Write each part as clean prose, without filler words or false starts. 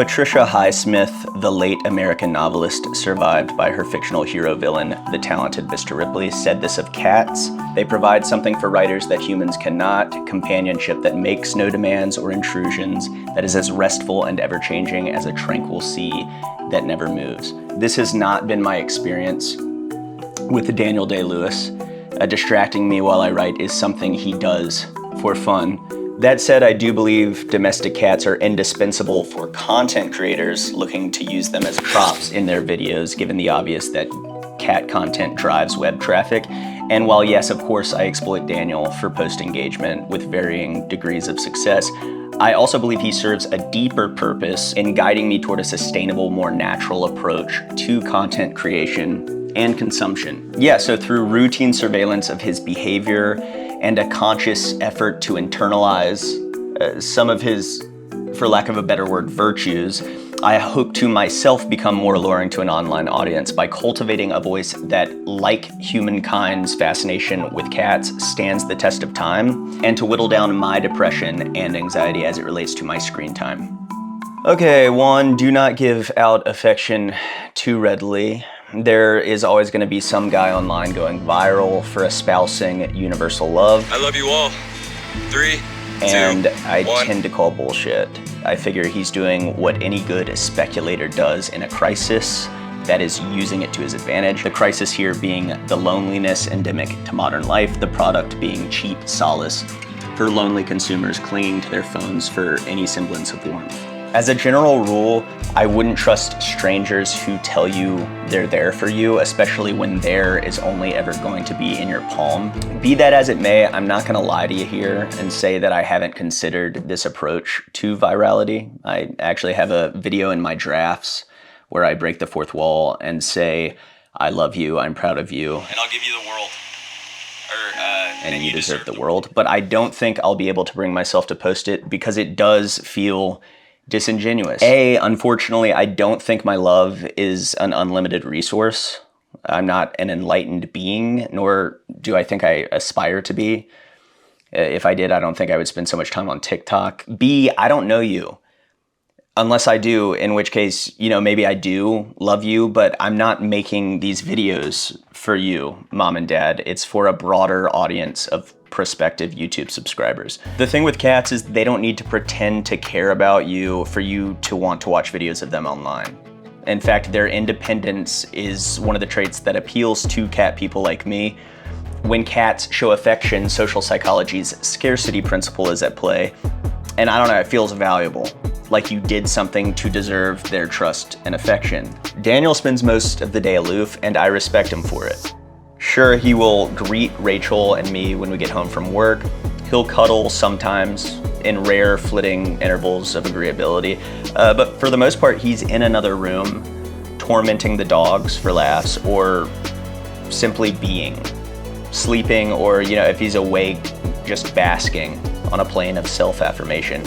Patricia Highsmith, the late American novelist survived by her fictional hero villain, the talented Mr. Ripley, said this of cats: "They provide something for writers that humans cannot, companionship that makes no demands or intrusions, that is as restful and ever-changing as a tranquil sea that never moves." This has not been my experience with Daniel Day-Lewis. Distracting me while I write is something he does for fun. That said, I do believe domestic cats are indispensable for content creators looking to use them as props in their videos, given the obvious that cat content drives web traffic. And while yes, of course, I exploit Daniel for post-engagement with varying degrees of success, I also believe he serves a deeper purpose in guiding me toward a sustainable, more natural approach to content creation and consumption. Yeah, so through routine surveillance of his behavior and a conscious effort to internalize some of his, for lack of a better word, virtues, I hope to myself become more alluring to an online audience by cultivating a voice that, like humankind's fascination with cats, stands the test of time, and to whittle down my depression and anxiety as it relates to my screen time. Okay, 1, do not give out affection too readily. There is always going to be some guy online going viral for espousing universal love. I love you all. 3, 2, and I 1. tend to call bullshit. I figure he's doing what any good speculator does in a crisis, that is using it to his advantage. The crisis here being the loneliness endemic to modern life, the product being cheap solace for lonely consumers clinging to their phones for any semblance of warmth. As a general rule, I wouldn't trust strangers who tell you they're there for you, especially when there is only ever going to be in your palm. Be that as it may, I'm not gonna lie to you here and say that I haven't considered this approach to virality. I actually have a video in my drafts where I break the fourth wall and say, "I love you, I'm proud of you, And I'll give you the world. and you deserve the world." But I don't think I'll be able to bring myself to post it because it does feel disingenuous. Unfortunately, I don't think my love is an unlimited resource. I'm not an enlightened being, nor do I think I aspire to be. If I did, I don't think I would spend so much time on TikTok. B, I don't know you. Unless I do, in which case, maybe I do love you, but I'm not making these videos for you, mom and dad. It's for a broader audience of prospective YouTube subscribers. The thing with cats is they don't need to pretend to care about you for you to want to watch videos of them online. In fact, their independence is one of the traits that appeals to cat people like me. When cats show affection, social psychology's scarcity principle is at play. And I don't know, it feels valuable, like you did something to deserve their trust and affection. Daniel spends most of the day aloof, and I respect him for it. Sure, he will greet Rachel and me when we get home from work. He'll cuddle sometimes in rare flitting intervals of agreeability. But for the most part, he's in another room, tormenting the dogs for laughs, or simply being, sleeping, or if he's awake, just basking on a plane of self-affirmation.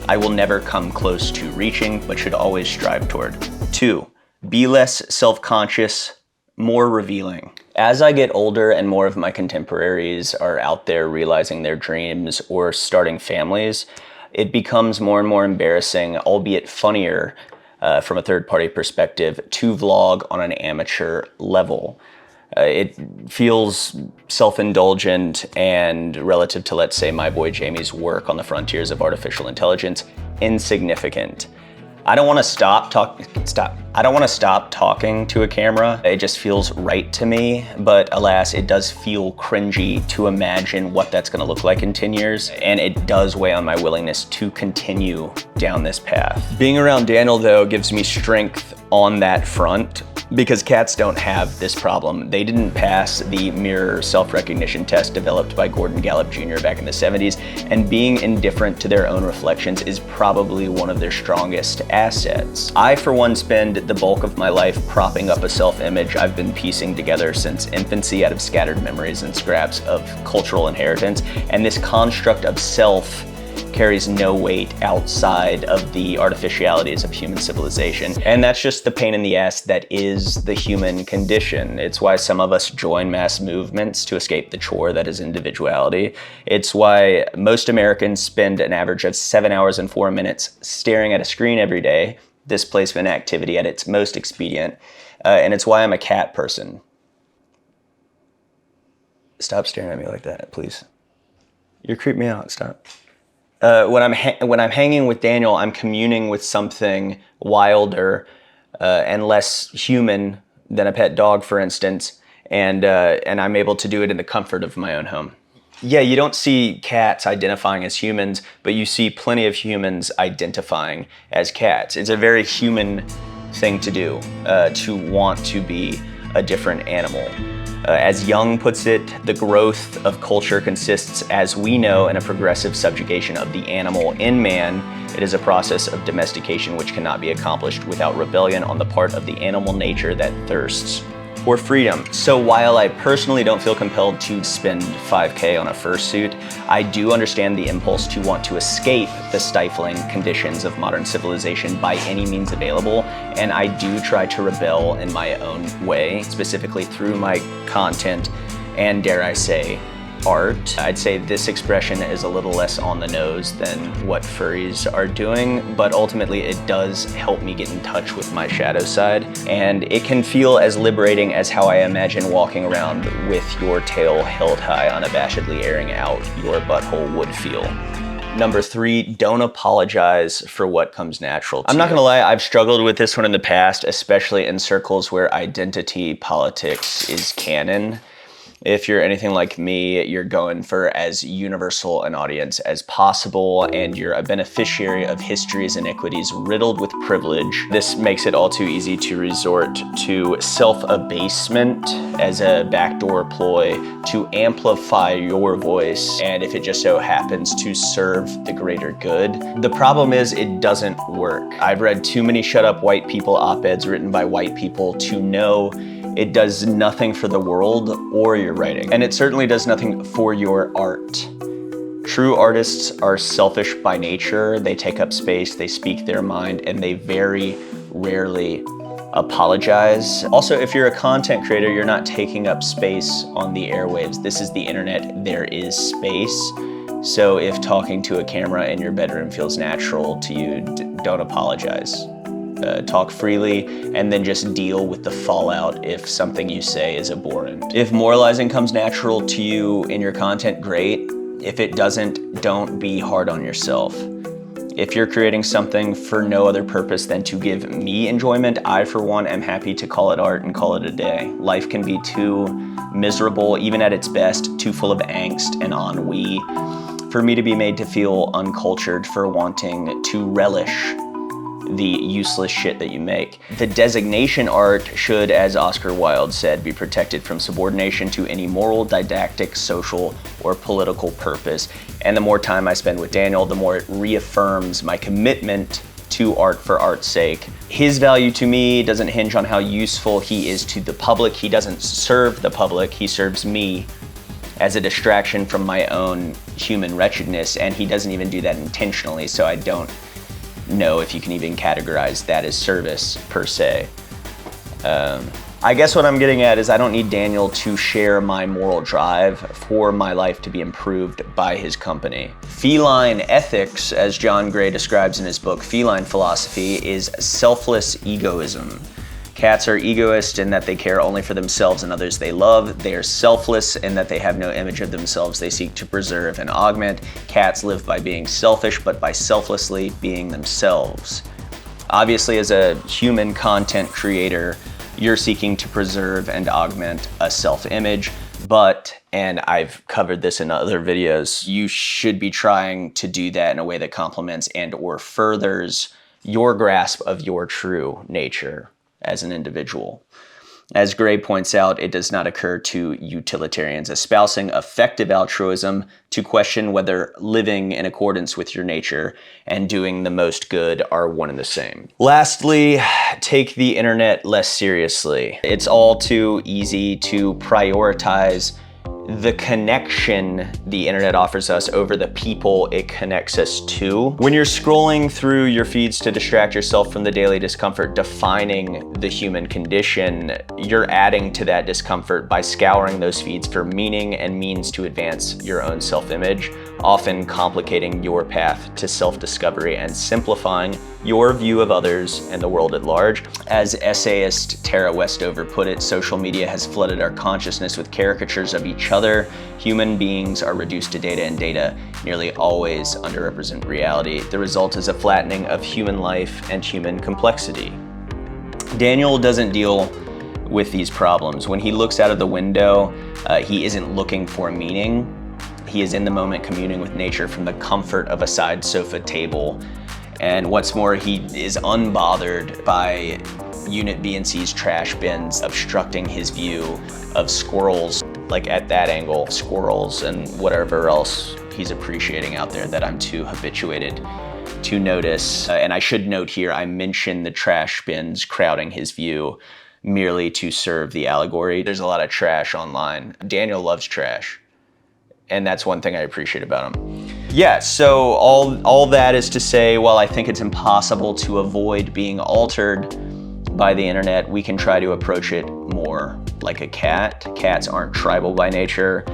I will never come close to reaching, but should always strive toward. 2, be less self-conscious, more revealing. As I get older and more of my contemporaries are out there realizing their dreams or starting families, it becomes more and more embarrassing, albeit funnier from a third-party perspective, to vlog on an amateur level. It feels self-indulgent and, relative to, let's say, my boy Jamie's work on the frontiers of artificial intelligence, insignificant. I don't want to stop talking to a camera. It just feels right to me, but alas, it does feel cringy to imagine what that's going to look like in 10 years, and it does weigh on my willingness to continue down this path. Being around Daniel, though, gives me strength on that front, because cats don't have this problem. They didn't pass the mirror self-recognition test developed by Gordon Gallup Jr. back in the 70s, and being indifferent to their own reflections is probably one of their strongest assets. I, for one, spend the bulk of my life propping up a self-image I've been piecing together since infancy out of scattered memories and scraps of cultural inheritance, and this construct of self carries no weight outside of the artificialities of human civilization. And that's just the pain in the ass that is the human condition. It's why some of us join mass movements to escape the chore that is individuality. It's why most Americans spend an average of 7 hours and 4 minutes staring at a screen every day, displacement activity at its most expedient. And it's why I'm a cat person. Stop staring at me like that, please. You're creeping me out, stop. When I'm hanging with Daniel, I'm communing with something wilder and less human than a pet dog, for instance, and I'm able to do it in the comfort of my own home. Yeah, you don't see cats identifying as humans, but you see plenty of humans identifying as cats. It's a very human thing to do, to want to be a different animal. As Jung puts it, the growth of culture consists, as we know, in a progressive subjugation of the animal in man. It is a process of domestication which cannot be accomplished without rebellion on the part of the animal nature that thirsts for freedom. So while I personally don't feel compelled to spend $5K on a fursuit, I do understand the impulse to want to escape the stifling conditions of modern civilization by any means available, and I do try to rebel in my own way, specifically through my content and, dare I say, art. I'd say this expression is a little less on the nose than what furries are doing, but ultimately it does help me get in touch with my shadow side, and it can feel as liberating as how I imagine walking around with your tail held high, unabashedly airing out your butthole would feel. Number 3, don't apologize for what comes natural to you. I'm not gonna lie, I've struggled with this one in the past, especially in circles where identity politics is canon. If you're anything like me, you're going for as universal an audience as possible, and you're a beneficiary of history's iniquities riddled with privilege. This makes it all too easy to resort to self-abasement as a backdoor ploy to amplify your voice, and if it just so happens to serve the greater good. The problem is it doesn't work. I've read too many shut up white people op-eds written by white people to know it does nothing for the world or your writing, and it certainly does nothing for your art. True artists are selfish by nature. They take up space, they speak their mind, and they very rarely apologize. Also, if you're a content creator, you're not taking up space on the airwaves. This is the internet, there is space. So if talking to a camera in your bedroom feels natural to you, don't apologize. Talk freely, and then just deal with the fallout if something you say is abhorrent. If moralizing comes natural to you in your content, great. If it doesn't, don't be hard on yourself. If you're creating something for no other purpose than to give me enjoyment, I, for one, am happy to call it art and call it a day. Life can be too miserable, even at its best, too full of angst and ennui, for me to be made to feel uncultured for wanting to relish the useless shit that you make. The designation art should, as Oscar Wilde said, be protected from subordination to any moral, didactic, social, or political purpose. And the more time I spend with Daniel, the more it reaffirms my commitment to art for art's sake. His value to me doesn't hinge on how useful he is to the public. He doesn't serve the public, he serves me as a distraction from my own human wretchedness, and he doesn't even do that intentionally, so I don't know if you can even categorize that as service per se. I guess what I'm getting at is I don't need Daniel to share my moral drive for my life to be improved by his company. Feline ethics, as John Gray describes in his book Feline Philosophy, is selfless egoism. Cats are egoist in that they care only for themselves and others they love. They are selfless in that they have no image of themselves they seek to preserve and augment. Cats live by being selfish, but by selflessly being themselves. Obviously, as a human content creator, you're seeking to preserve and augment a self-image, but, and I've covered this in other videos, you should be trying to do that in a way that complements and or furthers your grasp of your true nature as an individual. As Gray points out, it does not occur to utilitarians espousing effective altruism to question whether living in accordance with your nature and doing the most good are one and the same. Lastly, take the internet less seriously. It's all too easy to prioritize the connection the internet offers us over the people it connects us to. When you're scrolling through your feeds to distract yourself from the daily discomfort defining the human condition, you're adding to that discomfort by scouring those feeds for meaning and means to advance your own self-image. often complicating your path to self-discovery and simplifying your view of others and the world at large. As essayist Tara Westover put it, social media has flooded our consciousness with caricatures of each other. Human beings are reduced to data, and data nearly always underrepresent reality. The result is a flattening of human life and human complexity. Daniel doesn't deal with these problems. When he looks out of the window, he isn't looking for meaning. He is in the moment, communing with nature from the comfort of a side sofa table. And what's more, he is unbothered by Unit B and C's trash bins obstructing his view of squirrels, like at that angle, squirrels and whatever else he's appreciating out there that I'm too habituated to notice. And I should note here, I mentioned the trash bins crowding his view merely to serve the allegory. There's a lot of trash online. Daniel loves trash, and that's one thing I appreciate about him. Yeah, so all that is to say, while I think it's impossible to avoid being altered by the internet, we can try to approach it more like a cat. Cats aren't tribal by nature.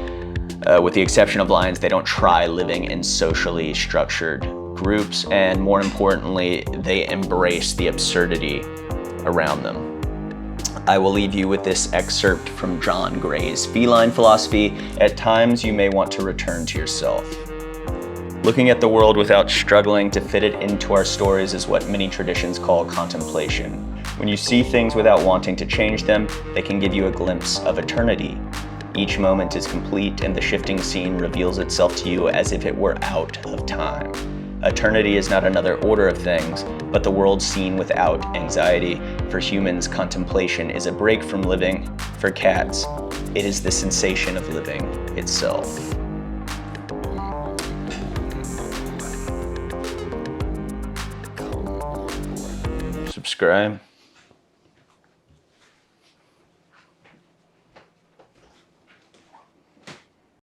With the exception of lions, they don't try living in socially structured groups, and more importantly, they embrace the absurdity around them. I will leave you with this excerpt from John Gray's Feline Philosophy. At times, you may want to return to yourself. Looking at the world without struggling to fit it into our stories is what many traditions call contemplation. When you see things without wanting to change them, they can give you a glimpse of eternity. Each moment is complete, and the shifting scene reveals itself to you as if it were out of time. Eternity is not another order of things, but the world seen without anxiety. For humans, contemplation is a break from living. For cats, it is the sensation of living itself. Subscribe.